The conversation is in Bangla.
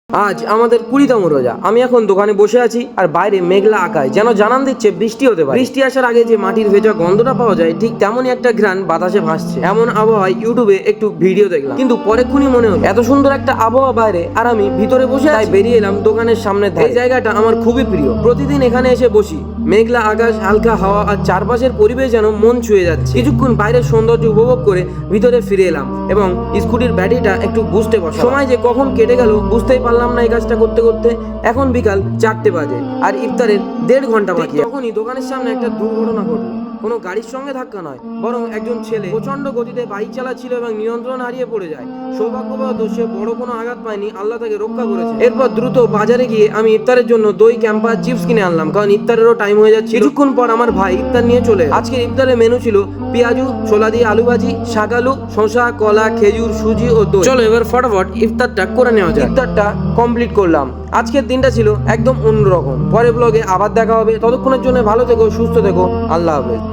আজ আমাদের 20তম রোজা। আমি এখন দোকানে বসে আছি আর বাইরে মেঘলা আকাশ যেন জানান দিচ্ছে বৃষ্টি হতে পারে। বৃষ্টি আসার আগে যে মাটির ভেজা গন্ধটা পাওয়া যায় ঠিক তেমনই একটা ঘ্রাণ বাতাসে ভাসছে। এমন আবহাওয়ায় ইউটিউবে একটু ভিডিও দেখলাম, কিন্তু পরেক্ষণই মনে হলো এত সুন্দর একটা আবহাওয়া বাইরে আর আমি ভিতরে বসে, তাই বেরিয়ে এলাম দোকানের সামনে। এই জায়গাটা আমার খুবই প্রিয়, প্রতিদিন এখানে এসে বসি। মেঘলা আকাশ, হালকা হাওয়া আর চারপাশের পরিবেশ যেন মন ছুঁয়ে যাচ্ছে। কিছুক্ষণ বাইরের সৌন্দর্য উপভোগ করে ভিতরে ফিরে এলাম এবং স্কুটির ব্যাটারিটা একটু বুঝতে বসা। সময় যে কখন কেটে গেল বুঝতেই পারলাম না এই কাজটা করতে করতে। এখন বিকাল 4টে বাজে আর ইফতারের 1.5 ঘন্টা বাকি। তখনই দোকানের সামনে একটা দুর্ঘটনা ঘটলো। কোনো গাড়ির সঙ্গে ধাক্কা নয়, বরং একজন ছেলে প্রচন্ড গতিতে বাইক চালাচ্ছিল এবং নিয়ন্ত্রণ হারিয়ে পড়ে যায়। সৌভাগ্যবশত সে বড় কোনো আঘাত পায়নি, আল্লাহ তাকে রক্ষা করেছে। এরপর দ্রুত বাজারে গিয়ে আমি ইফতারের জন্য দই, ক্যাম্পাস, চিপস কিনে আনলাম, কারণ ইফতারেরও টাইম হয়ে যাচ্ছে। কিছুক্ষণ পর আমার ভাই ইফতার নিয়ে চলে। আজকের ইফতারের মেনু ছিল পেঁয়াজু, ছোলা দিয়ে আলু ভাজি, শাক আলু, শসা, কলা, খেজুর, সুজি ও দই। চলো এবার ফটাফট ইফতারটা করে নেওয়া যায়। ইফতারটা কমপ্লিট করলাম। আজকের দিনটা ছিল একদম অন্যরকম। পরের ব্লগে আবার দেখা হবে। ততক্ষণের জন্য ভালো থেকো, সুস্থ থেকো। আল্লাহ হাফেজ।